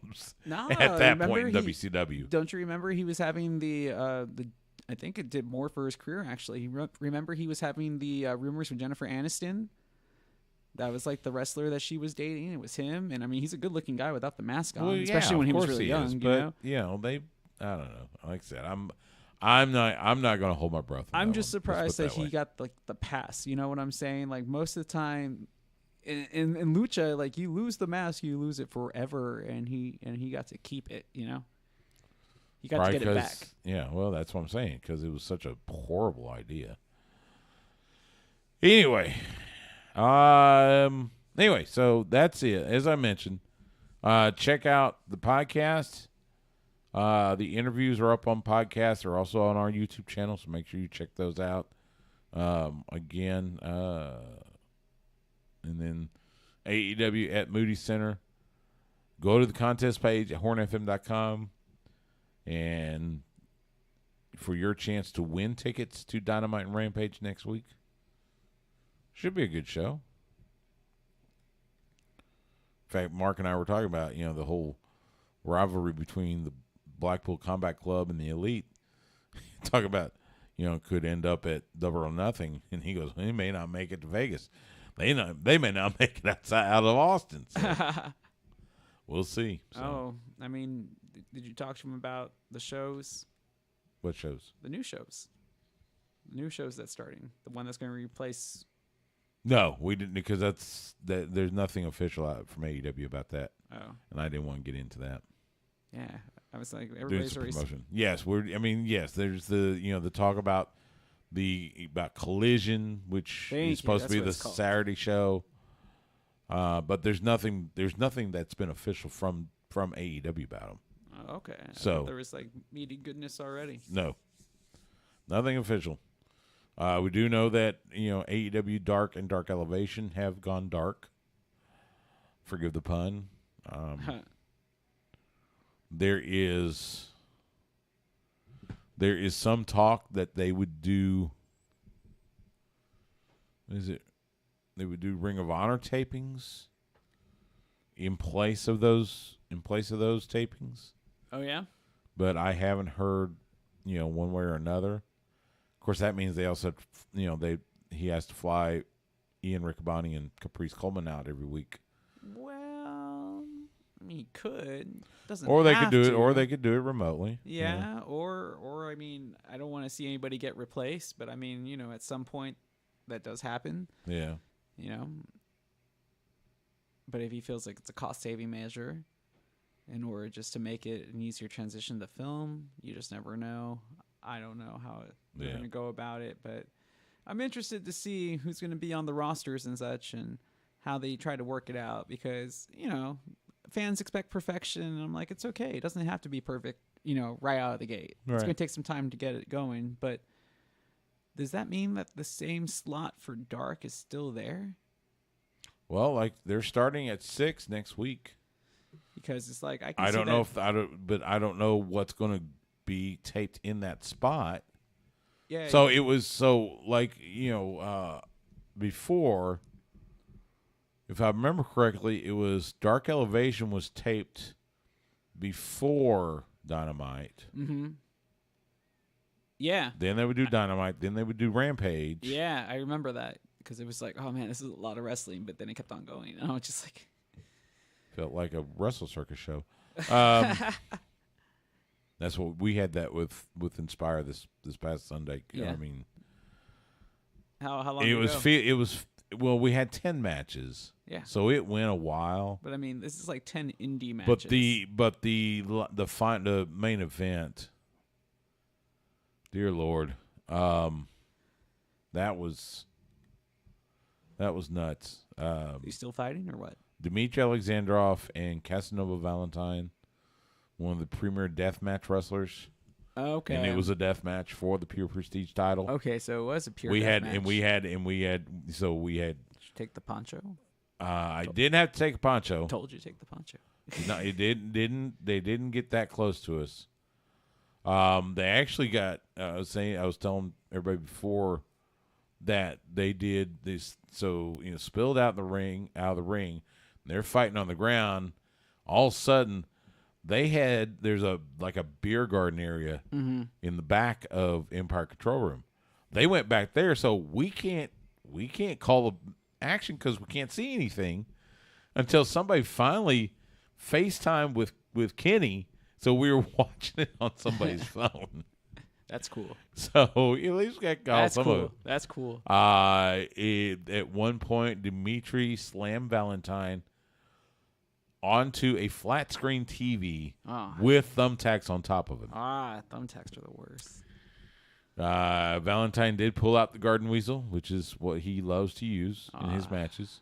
[SPEAKER 1] at that point in WCW.
[SPEAKER 2] Don't you remember he was having the I think it did more for his career actually. Remember he was having the rumors with Jennifer Aniston. That was like the wrestler that she was dating. It was him, and I mean he's a good-looking guy without the mask on, especially when he was really young.
[SPEAKER 1] But I don't know. Like I said, I'm not going to hold my breath.
[SPEAKER 2] I'm just surprised that he got like the pass. You know what I'm saying? Like most of the time in lucha, like you lose the mask, you lose it forever, and he got to keep it. You know, he got to get it back.
[SPEAKER 1] Yeah, well, that's what I'm saying because it was such a horrible idea. Anyway, so that's it. As I mentioned, check out the podcast. The interviews are up on podcasts. They're also on our YouTube channel, so make sure you check those out. Again, and then AEW at Moody Center. Go to the contest page at hornfm.com and for your chance to win tickets to Dynamite and Rampage next week. Should be a good show. In fact, Mark and I were talking about, the whole rivalry between the Blackpool Combat Club and the Elite. Talk about, could end up at Double or Nothing. And he goes, he may not make it to Vegas. They may not make it out of Austin. So we'll see. So.
[SPEAKER 2] Oh, I mean, did you talk to him about the shows?
[SPEAKER 1] What shows?
[SPEAKER 2] The new shows. The new shows that's starting. The one that's going to replace.
[SPEAKER 1] No, we didn't, because there's nothing official out from AEW about that.
[SPEAKER 2] Oh. And
[SPEAKER 1] I didn't want to get into that.
[SPEAKER 2] Yeah. I was like, everybody's already
[SPEAKER 1] promotion. Yes, there's the talk about Collision, which is supposed to be the Saturday show. But there's nothing that's been official from AEW about them.
[SPEAKER 2] Oh, okay.
[SPEAKER 1] So
[SPEAKER 2] there was like meaty goodness already.
[SPEAKER 1] No, nothing official. We do know that AEW Dark and Dark Elevation have gone dark. Forgive the pun. There is some talk that they would do. They would do Ring of Honor tapings in place of those tapings.
[SPEAKER 2] Oh yeah.
[SPEAKER 1] But I haven't heard, one way or another. Of course, that means they also, he has to fly Ian Riccaboni and Caprice Coleman out every week.
[SPEAKER 2] Well, I mean, he could.
[SPEAKER 1] Or they could do it, or they could do it remotely.
[SPEAKER 2] Yeah, or I mean, I don't want to see anybody get replaced, but I mean, at some point that does happen.
[SPEAKER 1] Yeah.
[SPEAKER 2] But if he feels like it's a cost-saving measure in order just to make it an easier transition to film, you just never know. I don't know how they're going to go about it, but I'm interested to see who's going to be on the rosters and such and how they try to work it out because, fans expect perfection, and I'm like, it's okay. It doesn't have to be perfect, right out of the gate. Right. It's going to take some time to get it going, but does that mean that the same slot for Dark is still there?
[SPEAKER 1] Well, like they're starting at 6 next week.
[SPEAKER 2] Because it's like
[SPEAKER 1] I don't know but I don't know what's going to be taped in that spot.
[SPEAKER 2] Yeah.
[SPEAKER 1] So it was before, if I remember correctly, it was Dark Elevation was taped before Dynamite.
[SPEAKER 2] Mm-hmm. Yeah.
[SPEAKER 1] Then they would do Dynamite. Then they would do Rampage.
[SPEAKER 2] Yeah, I remember that because it was like, oh man, this is a lot of wrestling. But then it kept on going, and I was just like,
[SPEAKER 1] felt like a Wrestle Circus show. That's what we had that with Inspire this past Sunday.
[SPEAKER 2] Yeah.
[SPEAKER 1] I mean,
[SPEAKER 2] how long?
[SPEAKER 1] It was well, we had 10 matches.
[SPEAKER 2] Yeah.
[SPEAKER 1] So it went a while.
[SPEAKER 2] But I mean, this is like 10 indie matches.
[SPEAKER 1] But the main event Dear Lord. That was nuts.
[SPEAKER 2] You still fighting or what?
[SPEAKER 1] Dmitry Alexandrov and Casanova Valentine, one of the premier deathmatch wrestlers.
[SPEAKER 2] Okay.
[SPEAKER 1] And it was a death match for the pure prestige title.
[SPEAKER 2] Okay, so it was a pure
[SPEAKER 1] we
[SPEAKER 2] death
[SPEAKER 1] had
[SPEAKER 2] match.
[SPEAKER 1] and we had so we had
[SPEAKER 2] Did you take the poncho?
[SPEAKER 1] I didn't have to take a poncho.
[SPEAKER 2] Told you to take the poncho.
[SPEAKER 1] No, it didn't they didn't get that close to us. They actually got I was telling everybody before that they did this, so spilled out of the ring. They're fighting on the ground. All of a sudden, there's a beer garden area in the back of Empire Control Room. They went back there, so we can't call the action because we can't see anything until somebody finally FaceTime with Kenny. So we were watching it on somebody's phone.
[SPEAKER 2] That's cool.
[SPEAKER 1] So at least got
[SPEAKER 2] That's
[SPEAKER 1] some
[SPEAKER 2] cool.
[SPEAKER 1] of it.
[SPEAKER 2] That's cool.
[SPEAKER 1] At one point, Dmitry slammed Valentine onto a flat screen TV with thumbtacks on top of it.
[SPEAKER 2] Thumbtacks are the worst.
[SPEAKER 1] Valentine did pull out the garden weasel, which is what he loves to use in his matches.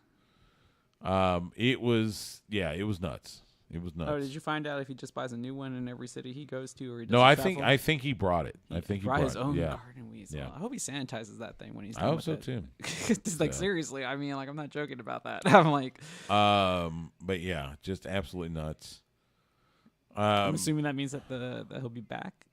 [SPEAKER 1] It was nuts. It was nuts.
[SPEAKER 2] Oh, did you find out if he just buys a new one in every city he goes to, or he does
[SPEAKER 1] No, I think he brought it. I think he brought
[SPEAKER 2] his own
[SPEAKER 1] yeah.
[SPEAKER 2] garden weasel.
[SPEAKER 1] Yeah.
[SPEAKER 2] I hope he sanitizes that thing when he's
[SPEAKER 1] I
[SPEAKER 2] done
[SPEAKER 1] hope
[SPEAKER 2] with
[SPEAKER 1] so
[SPEAKER 2] it.
[SPEAKER 1] too.
[SPEAKER 2] Just seriously, I mean, I'm not joking about that. I'm like,
[SPEAKER 1] but yeah, just absolutely nuts.
[SPEAKER 2] I'm assuming that means that he'll be back.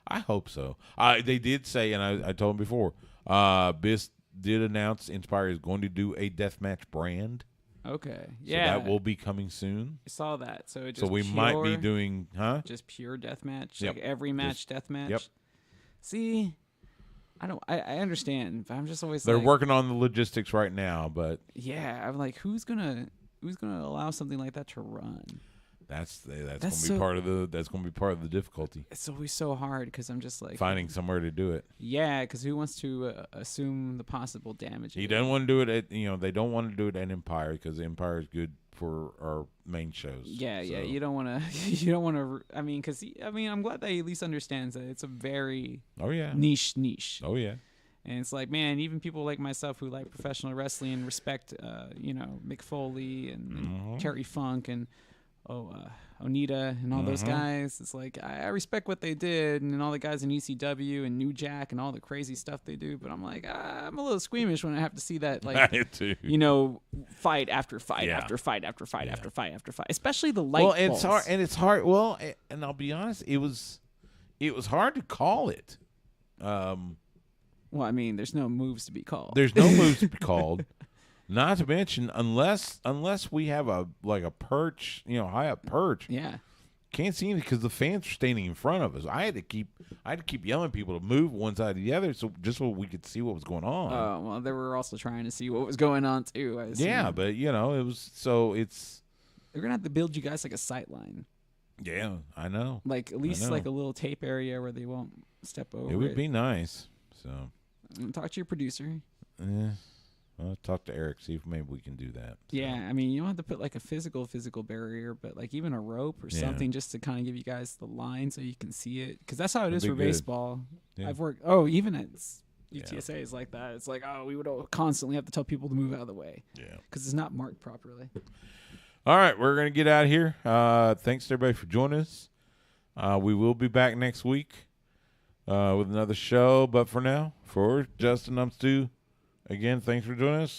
[SPEAKER 1] I hope so. They did say, and I told him before, Biss did announce Inspire is going to do a deathmatch brand.
[SPEAKER 2] Okay.
[SPEAKER 1] So
[SPEAKER 2] Yeah.
[SPEAKER 1] that will be coming soon.
[SPEAKER 2] I saw that. So
[SPEAKER 1] we might be doing,
[SPEAKER 2] just pure deathmatch,
[SPEAKER 1] Yep.
[SPEAKER 2] like every match deathmatch.
[SPEAKER 1] Yep.
[SPEAKER 2] See, I understand, but I'm just always
[SPEAKER 1] They're working on the logistics right now, but
[SPEAKER 2] yeah, I'm like, who's gonna allow something like that to run?
[SPEAKER 1] that's going to be part of the difficulty.
[SPEAKER 2] It's always so hard because I'm just like
[SPEAKER 1] Finding somewhere to do it.
[SPEAKER 2] Yeah, because who wants to assume the possible damage?
[SPEAKER 1] He doesn't want to do it at they don't want to do it at Empire because Empire is good for our main shows.
[SPEAKER 2] Yeah,
[SPEAKER 1] so.
[SPEAKER 2] yeah. You don't want to. I mean, I'm glad that he at least understands that it's a very niche. Oh
[SPEAKER 1] yeah.
[SPEAKER 2] And it's like, man, even people like myself who like professional wrestling and respect, Mick Foley and Terry Funk and Onita and all those guys. It's like I respect what they did and all the guys in ECW and New Jack and all the crazy stuff they do. But I'm like, I'm a little squeamish when I have to see that, like, fight after fight after fight after fight after fight after fight, especially the light. Well,
[SPEAKER 1] it's hard, and it's hard. Well, and I'll be honest, it was hard to call it.
[SPEAKER 2] Well, I mean, there's no moves to be called.
[SPEAKER 1] There's no moves to be called. Not to mention, unless we have a perch, high up perch.
[SPEAKER 2] Yeah.
[SPEAKER 1] Can't see anything because the fans are standing in front of us. I had to keep yelling at people to move one side to the other, so we could see what was going on.
[SPEAKER 2] Oh well, they were also trying to see what was going on too.
[SPEAKER 1] Yeah, but it was it's.
[SPEAKER 2] They're gonna have to build you guys like a sight line.
[SPEAKER 1] Yeah, I know.
[SPEAKER 2] Like at least like a little tape area where they won't step over.
[SPEAKER 1] It would be nice. So.
[SPEAKER 2] Talk to your producer.
[SPEAKER 1] Yeah. I'll talk to Eric, see if maybe we can do that. So.
[SPEAKER 2] Yeah, I mean, you don't have to put like a physical barrier, but like even a rope or something just to kind of give you guys the line so you can see it. Because that's how it is for baseball. Yeah. I've worked, even at UTSA is like that. It's like, we would constantly have to tell people to move out of the way. Yeah. Because it's not marked properly.
[SPEAKER 1] All right, we're going to get out of here. Thanks to everybody for joining us. We will be back next week with another show. But for now, for Justin, I'm Stu. Again, thanks for joining us.